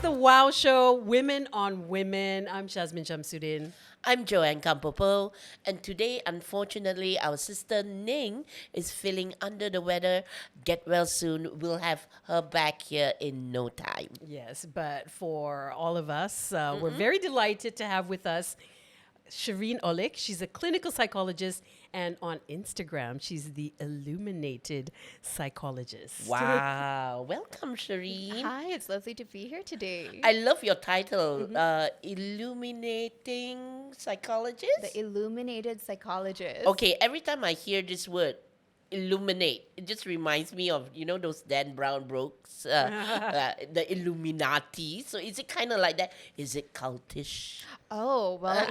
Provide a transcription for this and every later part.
the WOW Show, Women on Women. I'm Shazmin Shamsuddin. I'm Joanne Campopo, and today, unfortunately, our sister Ning is feeling under the weather. Get well soon. We'll have her back here in no time. Yes, but for all of us, we're very delighted to have with us Shireen Olikh. She's a clinical psychologist, and on Instagram, she's the Illuminated Psychologist. Wow. Welcome, Shireen. Hi, it's lovely to be here today. I love your title, Illuminating Psychologist. The Illuminated Psychologist. Okay, every time I hear this word, illuminate, it just reminds me of, those Dan Brown books, the Illuminati. So is it kind of like that? Is it cultish? Oh, well,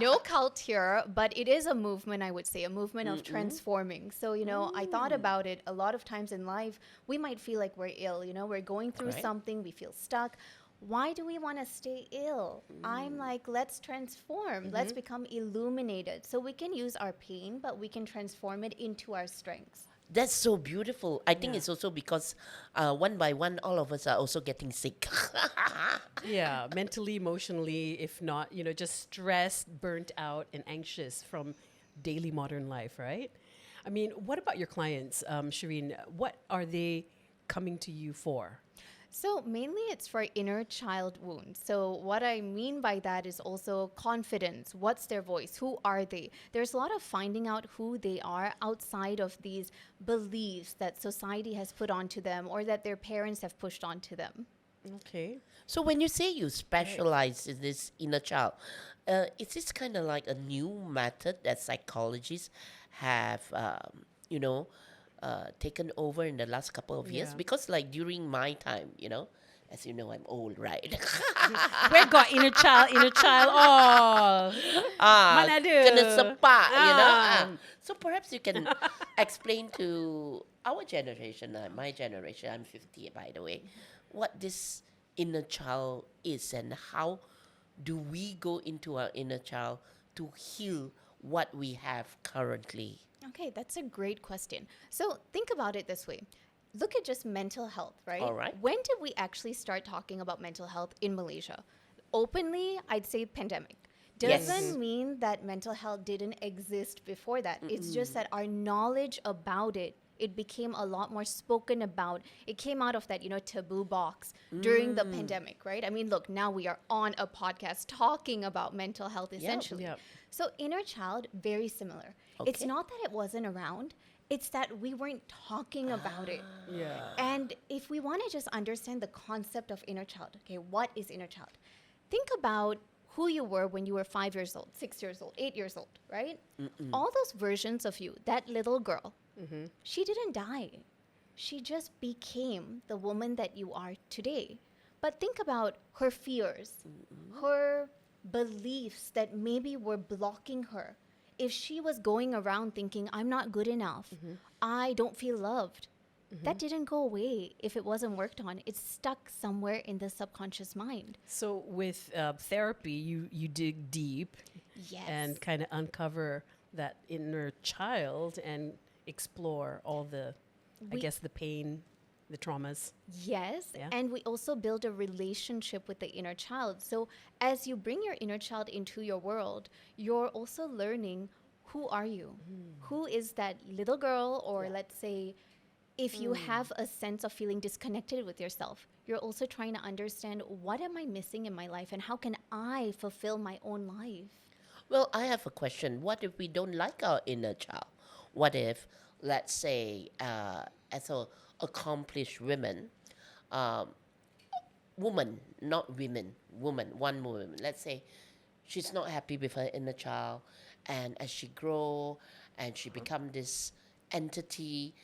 no cult here, but it is a movement, I would say, a movement of transforming. So, I thought about it a lot of times in life. We might feel like we're ill, we're going through Correct. something, we feel stuck. Why do we want to stay ill? I'm like, let's transform. Let's become illuminated. So we can use our pain, but we can transform it into our strengths. That's so beautiful. I think Yeah. it's also because one by one, all of us are also getting sick. Yeah, mentally, emotionally, if not, just stressed, burnt out, and anxious from daily modern life, right? I mean, what about your clients, Shireen? What are they coming to you for? So mainly it's for inner child wounds. So what I mean by that is also confidence. What's their voice? Who are they? There's a lot of finding out who they are outside of these beliefs that society has put onto them or that their parents have pushed onto them. Okay. So when you say you specialize in this inner child, is this kind of like a new method that psychologists have, taken over in the last couple of years? Yeah. Because like during my time, as you know, I'm old, right? We got inner child. Oh, Mana ada. Kena sepak, Ah. So perhaps you can explain to our generation, my generation, I'm 50 by the way, what this inner child is and how do we go into our inner child to heal what we have currently. Okay, that's a great question. So think about it this way. Look at just mental health, right? All right. When did we actually start talking about mental health in Malaysia? Openly, I'd say pandemic. Yes. Doesn't mean that mental health didn't exist before that. It's just that our knowledge about it became a lot more spoken about. It came out of that, taboo box during the pandemic, right? I mean, look, now we are on a podcast talking about mental health essentially. Yep. So inner child, very similar. It's Okay. not that it wasn't around, it's that we weren't talking about it. Yeah. And if we want to just understand the concept of inner child, okay, what is inner child? Think about who you were when you were 5 years old, 6 years old, 8 years old, right? All those versions of you, that little girl, she didn't die. She just became the woman that you are today. But think about her fears, her beliefs that maybe were blocking her. If she was going around thinking, I'm not good enough, I don't feel loved, that didn't go away if it wasn't worked on. It's stuck somewhere in the subconscious mind. So with therapy, you dig deep Yes. and kind of uncover that inner child and explore all the, I We- guess, the pain, the traumas. Yes, Yeah. and we also build a relationship with the inner child. So as you bring your inner child into your world, you're also learning, who are you? Who is that little girl? Or let's say, if you have a sense of feeling disconnected with yourself, you're also trying to understand, what am I missing in my life and how can I fulfill my own life? Well, I have a question. What if we don't like our inner child? What if, let's say, as a accomplished women, woman, not women, one woman. Let's say she's not happy with her inner child, and as she grow and she become this entity,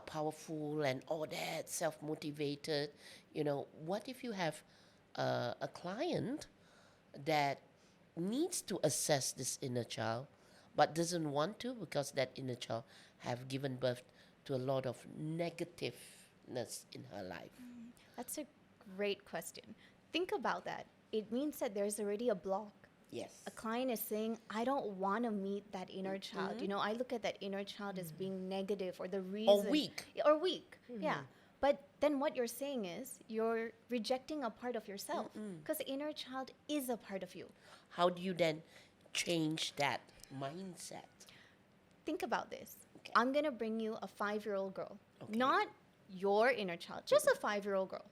powerful and all that, self-motivated. What if you have a client that needs to assess this inner child, but doesn't want to because that inner child have given birth to a lot of negativeness in her life. That's a great question. Think about that. It means that there's already a block. Yes. A client is saying, I don't want to meet that inner child. I look at that inner child as being negative or the reason. Or weak. Or weak, yeah. But then what you're saying is you're rejecting a part of yourself because the inner child is a part of you. How do you then change that mindset? Think about this. Okay. I'm going to bring you a 5-year-old girl, Okay. not your inner child, just a 5-year-old girl.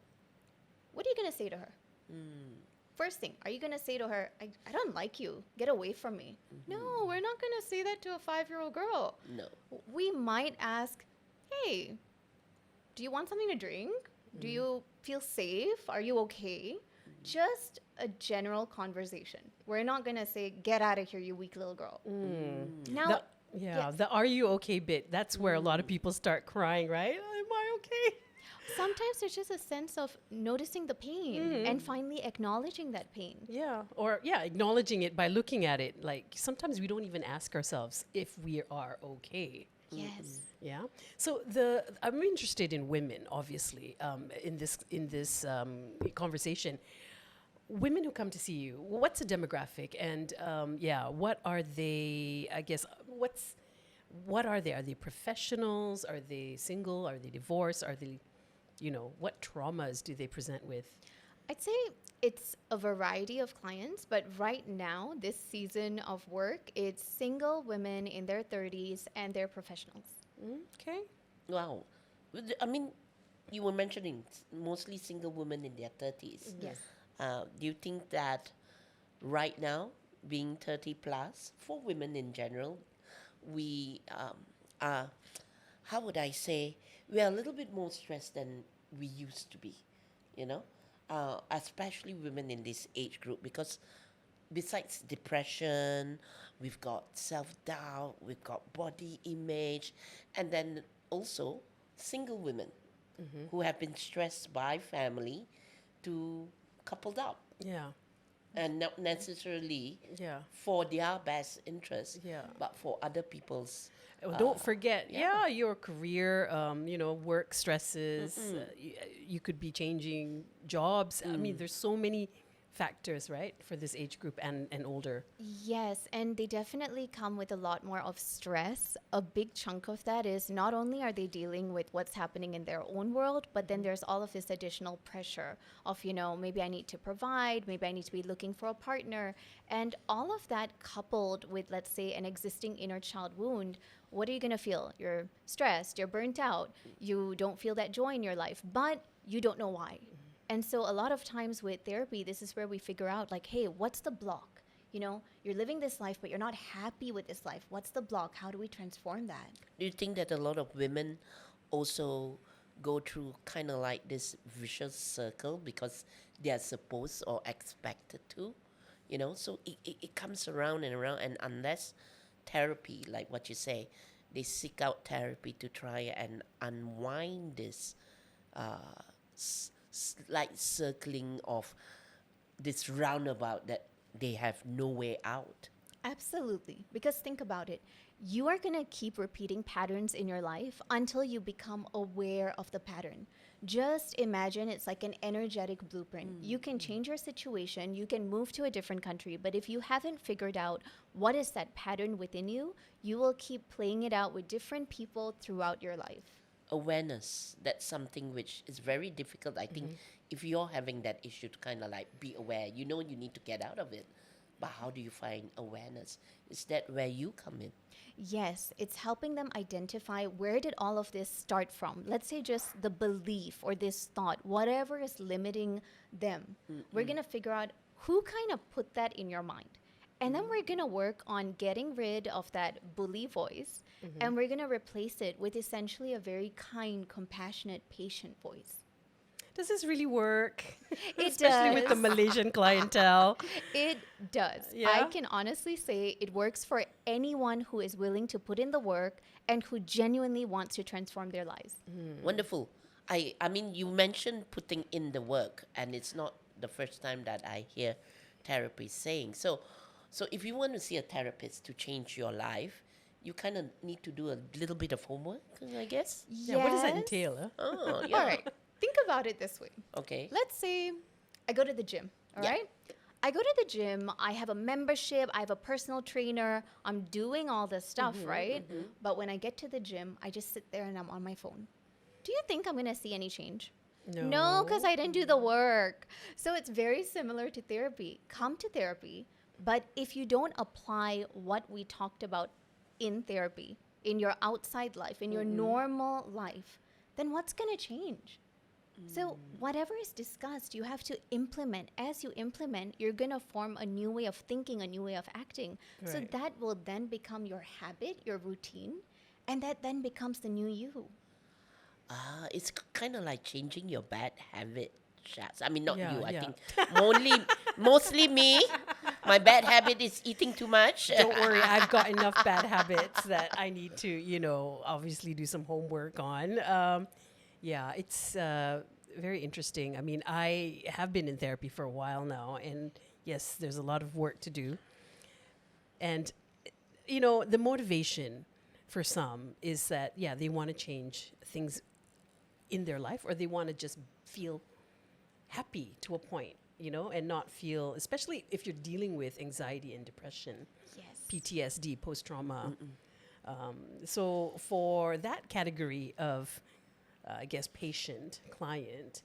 What are you going to say to her? First thing, are you going to say to her, I don't like you. Get away from me. No, we're not going to say that to a 5-year-old girl. No. We might ask, hey, do you want something to drink? Do you feel safe? Are you okay? Just a general conversation. We're not going to say, get out of here, you weak little girl. Now, yes. The "Are you okay?" bit. That's where a lot of people start crying, right? Am I okay? sometimes there's just a sense of noticing the pain and finally acknowledging that pain. Yeah, or acknowledging it by looking at it. Like sometimes we don't even ask ourselves if we are okay. Yes. Yeah. So I'm interested in women, obviously, in this conversation. Women who come to see you, what's the demographic, and what are they? I guess what are they? Are they professionals? Are they single? Are they divorced? Are they, what traumas do they present with? I'd say it's a variety of clients, but right now, this season of work, it's single women in their 30s and they're professionals. Okay. Wow. I mean, you were mentioning mostly single women in their 30s. Yes. Do you think that right now, being 30 plus, for women in general, we are, how would I say, we are a little bit more stressed than we used to be, especially women in this age group, because besides depression, we've got self-doubt, we've got body image, and then also single women who have been stressed by family to coupled up, Yeah. and not necessarily Yeah. for their best interest, Yeah. but for other people's. Don't forget, yeah. your career, work stresses. You could be changing jobs. I mean, there's so many factors, right, for this age group and older. Yes, and they definitely come with a lot more of stress. A big chunk of that is not only are they dealing with what's happening in their own world, but then there's all of this additional pressure of, maybe I need to provide, maybe I need to be looking for a partner. And all of that coupled with, let's say, an existing inner child wound, what are you going to feel? You're stressed, you're burnt out, you don't feel that joy in your life, but you don't know why. And so a lot of times with therapy, this is where we figure out like, hey, what's the block? You're living this life, but you're not happy with this life. What's the block? How do we transform that? Do you think that a lot of women also go through kind of like this vicious circle because they are supposed or expected to, So it comes around and around, and unless therapy, like what you say, they seek out therapy to try and unwind this slight circling of this roundabout that they have no way out. Absolutely. Because think about it. You are going to keep repeating patterns in your life until you become aware of the pattern. Just imagine it's like an energetic blueprint. You can change your situation, you can move to a different country, but if you haven't figured out what is that pattern within you, you will keep playing it out with different people throughout your life. Awareness, that's something which is very difficult. I think if you're having that issue, to kind of like be aware, you need to get out of it. But how do you find awareness? Is that where you come in? Yes, it's helping them identify where did all of this start from. Let's say just the belief or this thought, whatever is limiting them. We're going to figure out who kind of put that in your mind. And then we're going to work on getting rid of that bully voice, and we're going to replace it with essentially a very kind, compassionate, patient voice. Does this really work? It Especially with the does. Malaysian clientele. It does. Yeah? I can honestly say it works for anyone who is willing to put in the work and who genuinely wants to transform their lives. Wonderful. I mean, you mentioned putting in the work, and it's not the first time that I hear therapists saying. So if you want to see a therapist to change your life, you kind of need to do a little bit of homework, I guess. Yeah, what does that Yes. entail? Huh? Oh, yeah. All right. Think about it this way. Okay. Let's say I go to the gym, all right? I go to the gym, I have a membership, I have a personal trainer, I'm doing all this stuff, right? But when I get to the gym, I just sit there and I'm on my phone. do you think I'm going to see any change? No. No, because I didn't do the work. So it's very similar to therapy. Come to therapy, but if you don't apply what we talked about in therapy, in your outside life, in your normal life, then what's going to change? So whatever is discussed, you have to implement. As you implement, you're going to form a new way of thinking, a new way of acting. So Right. that will then become your habit, your routine, and that then becomes the new you. It's kind of like changing your bad habit, Shaz. I mean, not Yeah, you. I yeah. think mostly me. My bad habit is eating too much. Don't worry, I've got enough bad habits that I need to, obviously do some homework on. Yeah, it's very interesting. I mean, I have been in therapy for a while now, and yes, there's a lot of work to do. And, the motivation for some is that, yeah, they want to change things in their life, or they want to just feel happy to a point, and not feel, especially if you're dealing with anxiety and depression, Yes. PTSD, post trauma. So for that category of, I guess, patient, client,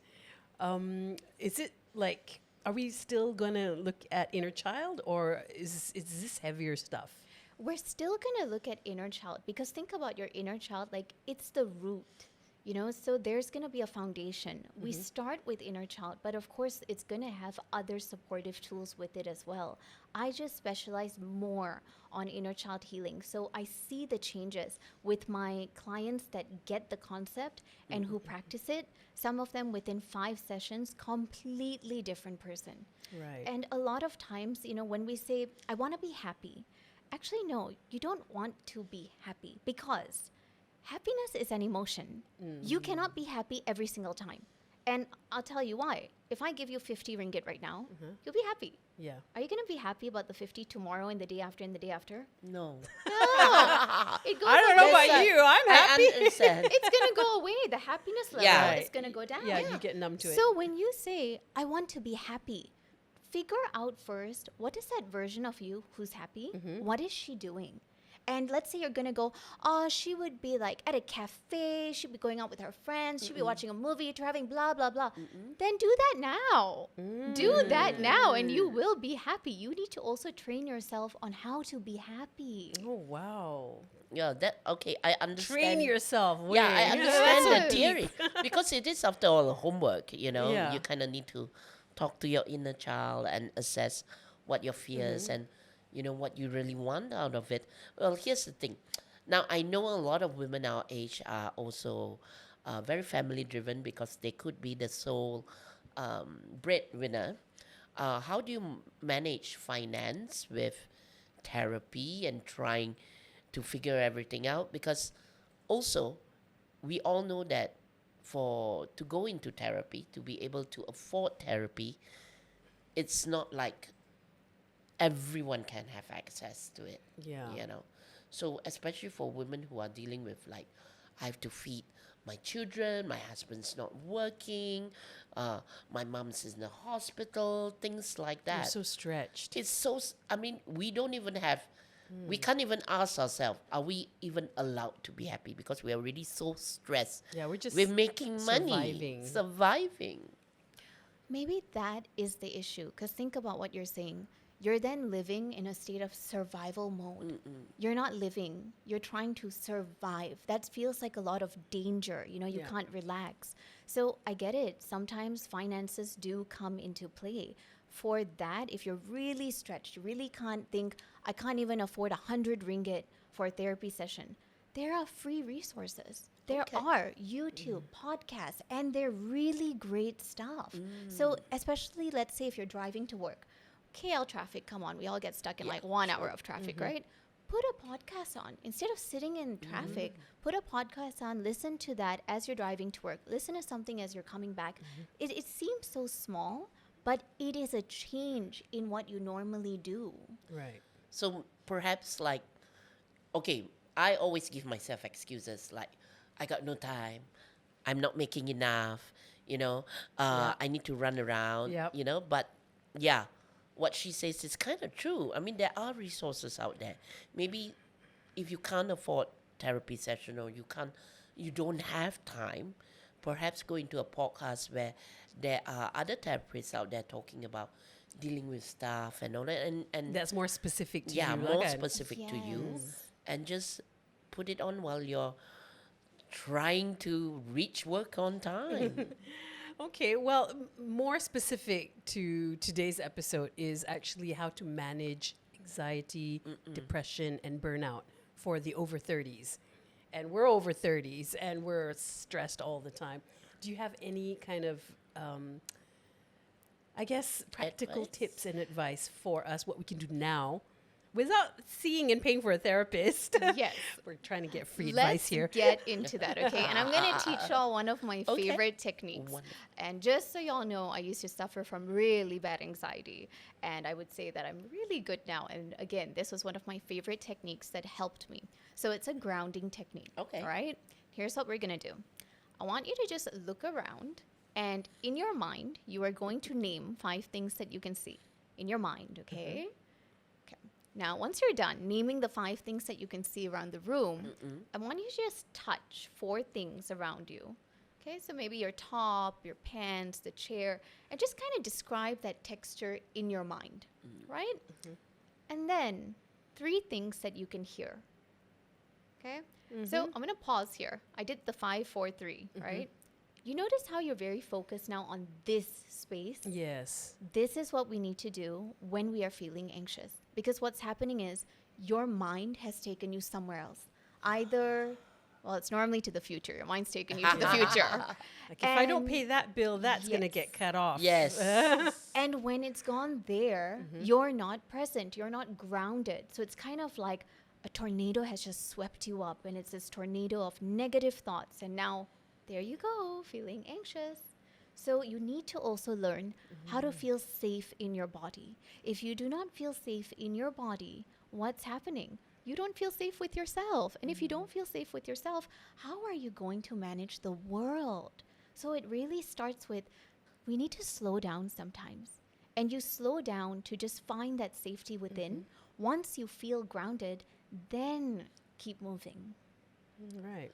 is it like, are we still going to look at inner child, or is this heavier stuff? We're still going to look at inner child, because think about your inner child, like it's the root, so there's going to be a foundation. We start with inner child, but of course it's going to have other supportive tools with it as well. I just specialize more on inner child healing. So I see the changes with my clients that get the concept and who practice it. Some of them within 5 sessions, completely different person. Right. And a lot of times, when we say, I want to be happy, actually, no, you don't want to be happy, because happiness is an emotion. You cannot be happy every single time. And I'll tell you why. If I give you 50 ringgit right now, you'll be happy. Yeah. Are you going to be happy about the 50 tomorrow and the day after and the day after? No. No. It goes I don't know away. about you. I'm I happy. understand. It's going to go away. The happiness level Yeah. is going to go down. Yeah, you get numb to it. So when you say, I want to be happy, figure out first, what is that version of you who's happy? What is she doing? And let's say you're going to go, oh, she would be like at a cafe, she'd be going out with her friends, she'd be watching a movie, traveling, blah, blah, blah. Then do that now. Do that now, and you will be happy. You need to also train yourself on how to be happy. Oh, wow. Yeah, okay, I understand. Train yourself. Yeah, I Wait. understand That's the so theory. Because it is, after all, homework, Yeah. You kind of need to talk to your inner child and assess what your fears and, what you really want out of it. Well, here's the thing. Now, I know a lot of women our age are also very family driven, because they could be the sole breadwinner. How do you manage finance with therapy and trying to figure everything out? Because also, we all know that to go into therapy, to be able to afford therapy, it's not like everyone can have access to it. Yeah. So especially for women who are dealing with, like, I have to feed my children, my husband's not working, my mom's in the hospital, things like You're that. so stretched. It's so, I mean, we don't even have, we can't even ask ourselves, are we even allowed to be happy? Because we're already so stressed. Yeah, we're just We're making money. surviving. Surviving. Maybe that is the issue, because think about what you're saying. You're then living in a state of survival mode. You're not living, you're trying to survive. That feels like a lot of danger. You Yeah. can't relax. So I get it. Sometimes finances do come into play. For that, if you're really stretched, you really can't think, I can't even afford 100 ringgit for a therapy session, there are free resources. There Okay. are YouTube, podcasts, and they're really great stuff. So especially, let's say if you're driving to work, KL traffic, come on, we all get stuck in like 1 hour of traffic, right? Put a podcast on. Instead of sitting in traffic, put a podcast on, listen to that as you're driving to work. Listen to something as you're coming back. It seems so small, but it is a change in what you normally do. Right. So perhaps, like, okay, I always give myself excuses, like, I got no time, I'm not making enough, I need to run around, Yep. But yeah, what she says is kind of true. I mean, there are resources out there. Maybe if you can't afford therapy session, or you don't have time, perhaps go into a podcast where there are other therapists out there talking about dealing with stuff and all that, and That's more specific to yeah, you. more kan? specific to you, Yes. and just put it on while you're trying to reach work on time. Okay, well, more specific to today's episode is actually how to manage anxiety, depression, and burnout for the over 30s. And we're over 30s and we're stressed all the time. Do you have any kind of, I guess, practical Advice? tips and advice for us, what we can do now without seeing and paying for a therapist? Yes. We're trying to get free Let's advice here. get into that, okay? And I'm going to teach y'all one of my Okay. favorite techniques. Wonderful. And just so y'all know, I used to suffer from really bad anxiety. And I would say that I'm really good now. And again, this was one of my favorite techniques that helped me. So it's a grounding technique. Okay. All right? Here's what we're going to do. I want you to just look around. And in your mind, you are going to name 5 things that you can see. In your mind, okay? Okay. Now, once you're done naming the 5 things that you can see around the room, I want you to just touch 4 things around you. Okay, so maybe your top, your pants, the chair, and just kind of describe that texture in your mind, right? And then 3 things that you can hear. Okay, so I'm gonna pause here. I did the 5, 4, 3, right? You notice how you're very focused now on this space? Yes. This is what we need to do when we are feeling anxious. Because what's happening is your mind has taken you somewhere else. Either, well, it's normally to the future. Your mind's taking you to the future. Like if I don't And- pay that bill, that's going to Yes. get cut off. Yes. And when it's gone there, you're not present. You're not grounded. So it's kind of like a tornado has just swept you up, and it's this tornado of negative thoughts. And now, there you go, feeling anxious. So you need to also learn how to feel safe in your body. If you do not feel safe in your body, what's happening? You don't feel safe with yourself. And if you don't feel safe with yourself, how are you going to manage the world? So it really starts with we need to slow down sometimes. And you slow down to just find that safety within. Once you feel grounded, then keep moving. Right.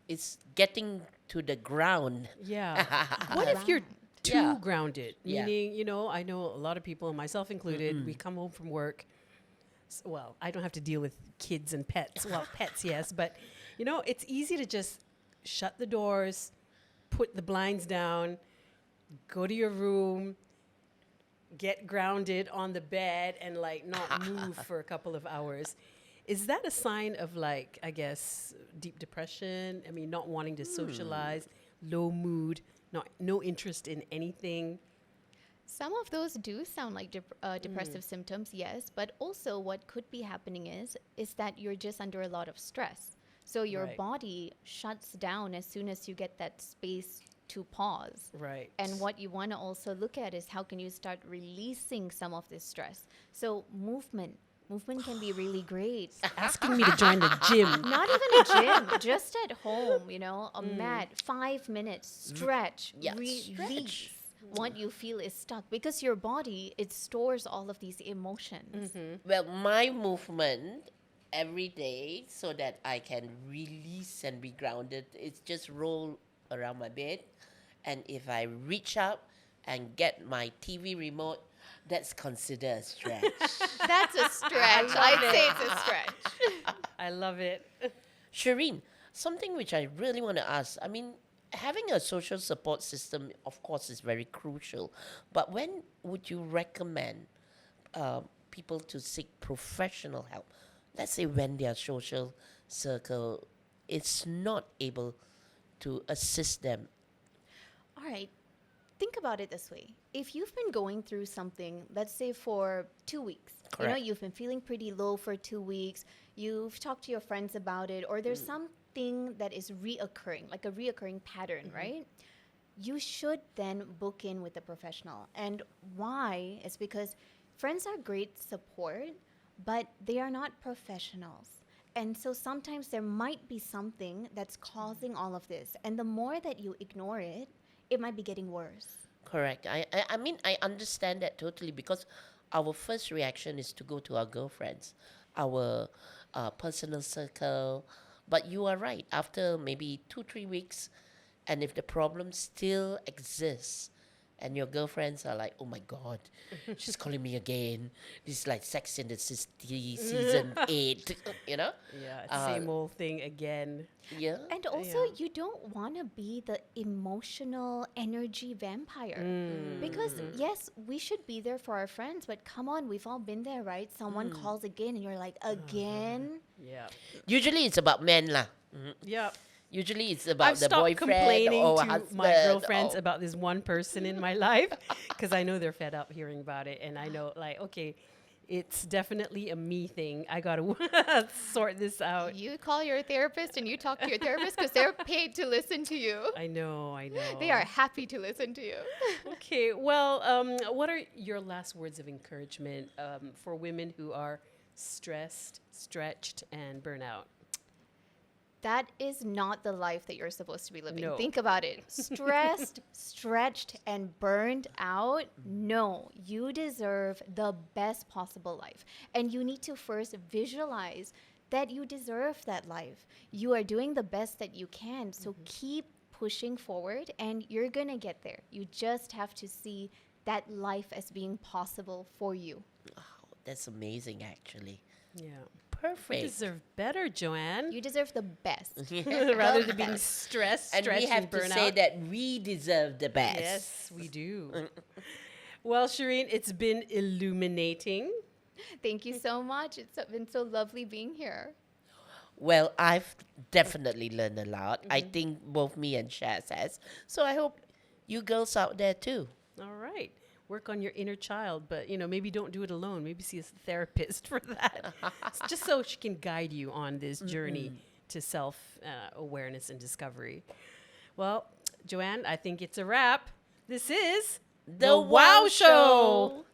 It's getting to the ground. Yeah. What if you're too Yeah. grounded? Yeah. Meaning, you know, I know a lot of people, myself included, we come home from work. Well, I don't have to deal with kids and pets. Well, pets, yes. But, you know, it's easy to just shut the doors, put the blinds down, go to your room, get grounded on the bed, and, like, not move for a couple of hours. Is that a sign of, like, I guess, deep depression? I mean, not wanting to socialize, low mood, no interest in anything. Some of those do sound like depressive symptoms, yes. But also what could be happening is that you're just under a lot of stress. So your Right. body shuts down as soon as you get that space to pause. Right. And what you want to also look at is how can you start releasing some of this stress. So movement can be really great. Asking me to join the gym. Not even a gym, just at home, you know, a mat, 5 minutes, stretch, Yeah, release stretch. what you feel is stuck. Because your body, it stores all of these emotions. Well, my movement every day so that I can release and be grounded, it's just roll around my bed. And if I reach up and get my TV remote, that's considered a stretch. That's a stretch. I'd say it's a stretch. I love it. Shireen, something which I really want to ask. I mean, having a social support system, of course, is very crucial. But when would you recommend people to seek professional help? Let's say when their social circle is not able to assist them. All right. Think about it this way. If you've been going through something, let's say for 2 weeks, you know, Correct. you've been feeling pretty low for 2 weeks, you've talked to your friends about it, or there's something that is reoccurring, like a reoccurring pattern, right? You should then book in with a professional. And why? Is because friends are great support, but they are not professionals. And so sometimes there might be something that's causing all of this. And the more that you ignore it, it might be getting worse. Correct. I mean, I understand that totally because our first reaction is to go to our girlfriends, our personal circle. But you are right. After maybe 2-3 weeks, And if the problem still exists, and your girlfriends are like, oh my God, she's calling me again. This is like Sex in the City season 8, you know? Yeah, same old thing again. Yeah. And also, Yeah. you don't want to be the emotional energy vampire. Because, yes, we should be there for our friends, but come on, we've all been there, right? Someone calls again, and you're like, again? Yeah. Usually it's about men lah. Yeah. Usually it's about I've the stopped boyfriend complaining or to husband. my girlfriends or- about this one person in my life because I know they're fed up hearing about it. And I know, like, okay, it's definitely a me thing. I got to sort this out. You call your therapist and you talk to your therapist because they're paid to listen to you. I know. They are happy to listen to you. Okay, well, what are your last words of encouragement for women who are stressed, stretched, and burnout? That is not the life that you're supposed to be living. No. Think about it. Stressed, stretched, and burned out. No, you deserve the best possible life. And you need to first visualize that you deserve that life. You are doing the best that you can. So keep pushing forward and you're going to get there. You just have to see that life as being possible for you. That's amazing, actually. Yeah. Perfect. We deserve better, Joanne. You deserve the best. Rather than being stressed, And stretched, we have and to burnout. say that we deserve the best. Yes, we do. Well, Shireen, it's been illuminating. Thank you so much. It's been so lovely being here. Well, I've definitely learned a lot. I think both me and Shaz has. So I hope you girls out there too. All right. Work on your inner child, but maybe don't do it alone. Maybe see a therapist for that, just so she can guide you on this journey to self awareness and discovery. Well, Joanne, I think it's a wrap. This is The Wow Show.